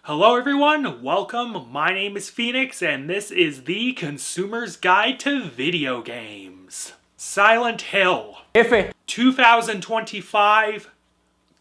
Hello everyone, welcome, my name is Phoenix and this is the Consumer's Guide to Video Games. Silent Hill. F. 2025,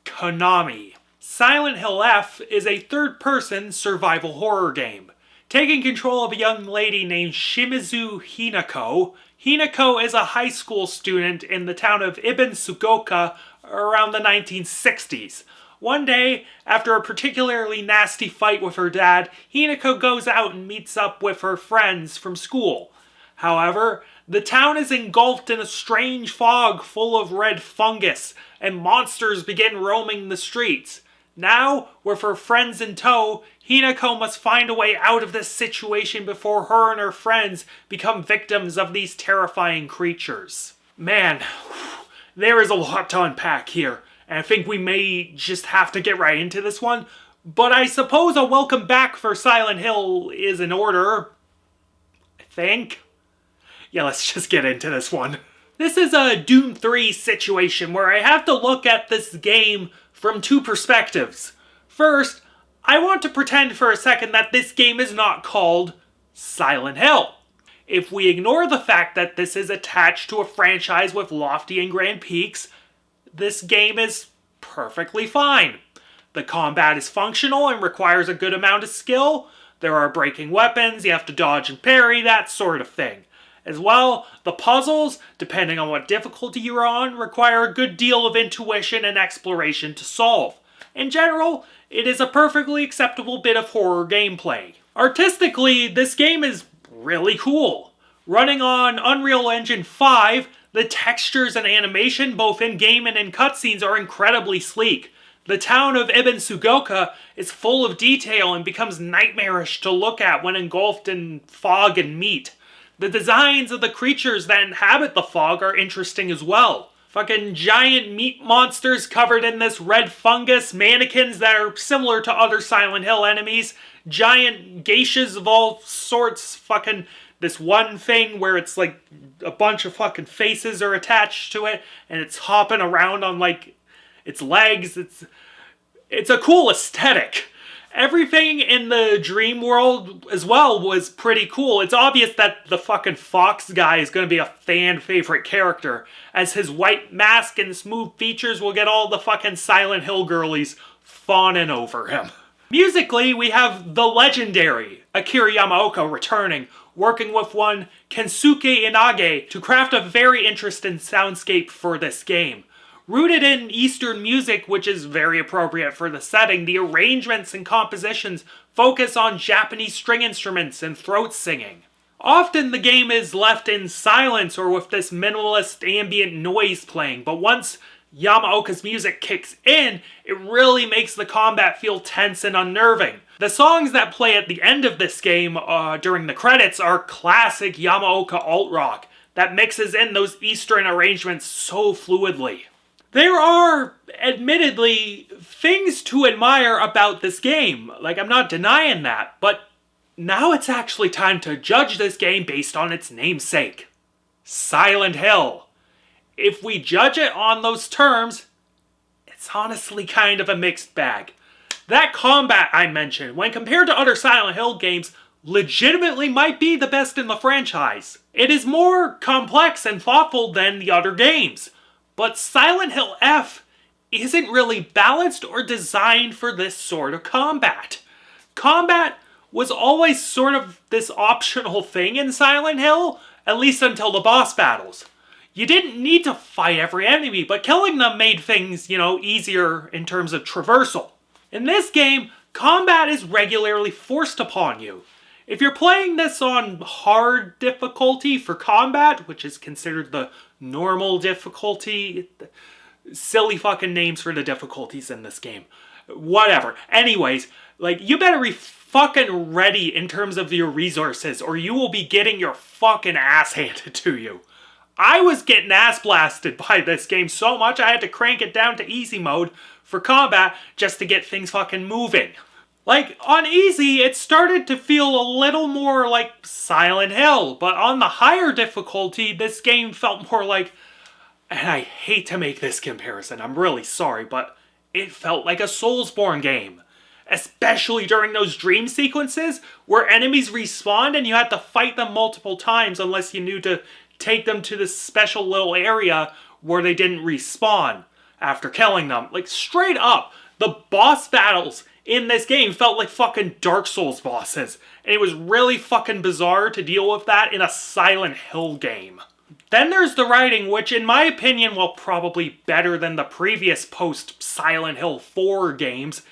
Konami. Silent Hill F is a third-person survival horror game. Taking control of a young lady named Shimizu Hinako. Hinako is a high school student in the town of Ibn Sugoka around the 1960s. One day, after a particularly nasty fight with her dad, Hinako goes out and meets up with her friends from school. However, the town is engulfed in a strange fog full of red fungus, and monsters begin roaming the streets. Now, with her friends in tow, Hinako must find a way out of this situation before her and her friends become victims of these terrifying creatures. Man, there is a lot to unpack here. And I think we may just have to get right into this one. But I suppose a welcome back for Silent Hill is in order. I think. Yeah, let's just get into this one. This is a Doom 3 situation where I have to look at this game from two perspectives. First, I want to pretend for a second that this game is not called Silent Hill. If we ignore the fact that this is attached to a franchise with lofty and grand peaks, this game is perfectly fine. The combat is functional and requires a good amount of skill. There are breaking weapons, you have to dodge and parry, that sort of thing. As well, the puzzles, depending on what difficulty you're on, require a good deal of intuition and exploration to solve. In general, it is a perfectly acceptable bit of horror gameplay. Artistically, this game is really cool. Running on Unreal Engine 5, the textures and animation, both in-game and in cutscenes, are incredibly sleek. The town of Ibn Sugoka is full of detail and becomes nightmarish to look at when engulfed in fog and meat. The designs of the creatures that inhabit the fog are interesting as well. Fucking giant meat monsters covered in this red fungus, mannequins that are similar to other Silent Hill enemies, giant geishas of all sorts, fucking this one thing where it's like a bunch of fucking faces are attached to it and it's hopping around on like its legs. It's a cool aesthetic. Everything in the dream world as well was pretty cool. It's obvious that the fucking fox guy is going to be a fan favorite character, as his white mask and smooth features will get all the fucking Silent Hill girlies fawning over him. Musically, we have the legendary Akira Yamaoka returning, working with one Kensuke Inage to craft a very interesting soundscape for this game. Rooted in Eastern music, which is very appropriate for the setting, the arrangements and compositions focus on Japanese string instruments and throat singing. Often the game is left in silence or with this minimalist ambient noise playing, but once Yamaoka's music kicks in, it really makes the combat feel tense and unnerving. The songs that play at the end of this game during the credits are classic Yamaoka alt-rock that mixes in those Eastern arrangements so fluidly. There are, admittedly, things to admire about this game. Like, I'm not denying that, but now it's actually time to judge this game based on its namesake. Silent Hill. If we judge it on those terms, it's honestly kind of a mixed bag. That combat I mentioned, when compared to other Silent Hill games, legitimately might be the best in the franchise. It is more complex and thoughtful than the other games. But Silent Hill F isn't really balanced or designed for this sort of combat. Combat was always sort of this optional thing in Silent Hill, at least until the boss battles. You didn't need to fight every enemy, but killing them made things, easier in terms of traversal. In this game, combat is regularly forced upon you. If you're playing this on hard difficulty for combat, which is considered the normal difficulty, silly fucking names for the difficulties in this game. Whatever. Anyways, you better be fucking ready in terms of your resources, or you will be getting your fucking ass handed to you. I was getting ass blasted by this game so much I had to crank it down to easy mode for combat just to get things fucking moving. On easy, it started to feel a little more like Silent Hill, but on the higher difficulty, this game felt more like, and I hate to make this comparison, I'm really sorry, but it felt like a Soulsborne game. especially during those dream sequences where enemies respawned and you had to fight them multiple times unless you knew to take them to this special little area where they didn't respawn after killing them. Like, straight up, the boss battles in this game felt like fucking Dark Souls bosses. And it was really fucking bizarre to deal with that in a Silent Hill game. Then there's the writing, which in my opinion, while probably better than the previous post-Silent Hill 4 games,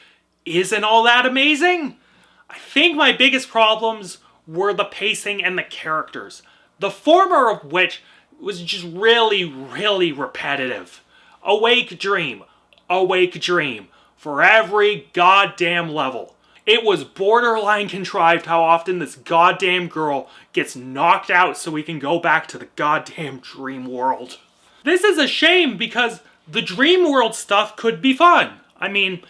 isn't all that amazing. I think my biggest problems were the pacing and the characters. The former of which was just really, really repetitive. Awake dream, for every goddamn level. It was borderline contrived how often this goddamn girl gets knocked out so we can go back to the goddamn dream world. This is a shame because the dream world stuff could be fun. I mean,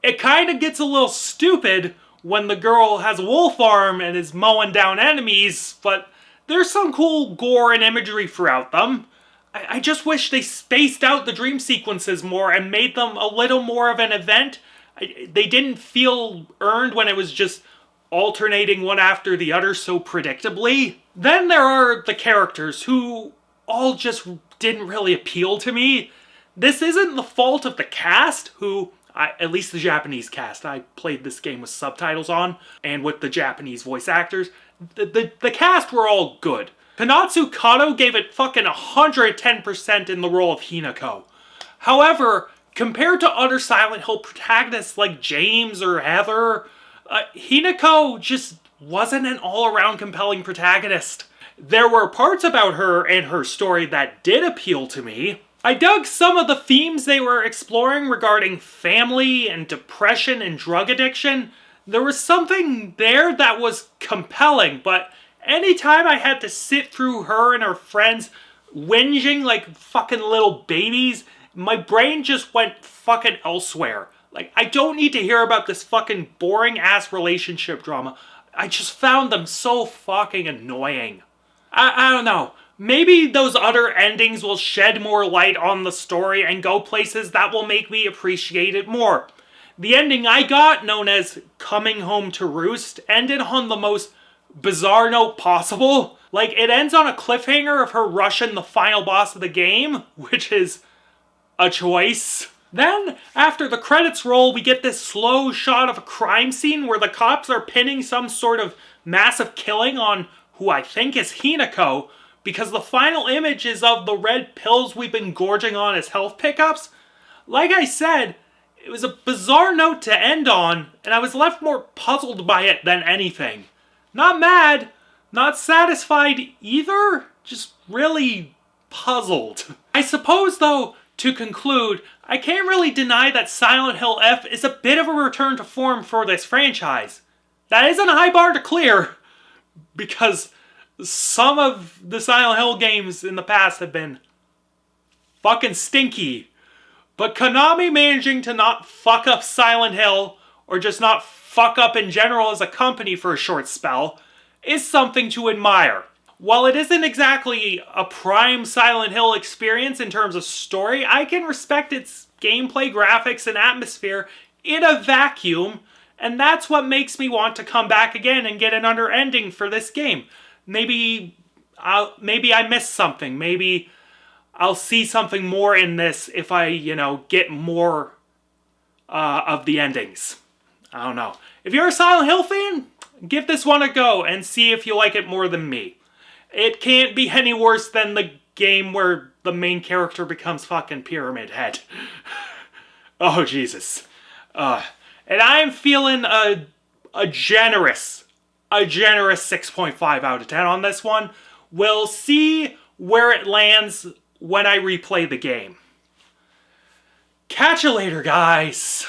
it kind of gets a little stupid when the girl has a wolf arm and is mowing down enemies, but there's some cool gore and imagery throughout them. I just wish they spaced out the dream sequences more and made them a little more of an event. They didn't feel earned when it was just alternating one after the other so predictably. Then there are the characters who all just didn't really appeal to me. This isn't the fault of the cast, who, at least the Japanese cast, I played this game with subtitles on, and with the Japanese voice actors. The cast were all good. Konatsu Kato gave it fucking 110% in the role of Hinako. However, compared to other Silent Hill protagonists like James or Heather, Hinako just wasn't an all-around compelling protagonist. There were parts about her and her story that did appeal to me. I dug some of the themes they were exploring regarding family and depression and drug addiction. There was something there that was compelling, but anytime I had to sit through her and her friends whinging like fucking little babies, my brain just went fucking elsewhere. Like, I don't need to hear about this fucking boring-ass relationship drama. I just found them so fucking annoying. I don't know. Maybe those other endings will shed more light on the story and go places that will make me appreciate it more. The ending I got, known as Coming Home to Roost, ended on the most bizarre note possible. Like, it ends on a cliffhanger of her rushing the final boss of the game, which is a choice. Then, after the credits roll, we get this slow shot of a crime scene where the cops are pinning some sort of massive killing on who I think is Hinako, because the final image is of the red pills we've been gorging on as health pickups. Like I said, it was a bizarre note to end on, and I was left more puzzled by it than anything. Not mad, not satisfied either, just really puzzled. I suppose, though, to conclude, I can't really deny that Silent Hill F is a bit of a return to form for this franchise. That isn't a high bar to clear, because some of the Silent Hill games in the past have been fucking stinky. But Konami managing to not fuck up Silent Hill, or just not fuck up in general as a company for a short spell, is something to admire. While it isn't exactly a prime Silent Hill experience in terms of story, I can respect its gameplay, graphics, and atmosphere in a vacuum, and that's what makes me want to come back again and get another ending for this game. Maybe I missed something. Maybe I'll see something more in this if I, get more of the endings. I don't know. If you're a Silent Hill fan, give this one a go and see if you like it more than me. It can't be any worse than the game where the main character becomes fucking Pyramid Head. Oh, Jesus. And I am feeling a generous 6.5 out of 10 on this one. We'll see where it lands when I replay the game. Catch you later, guys.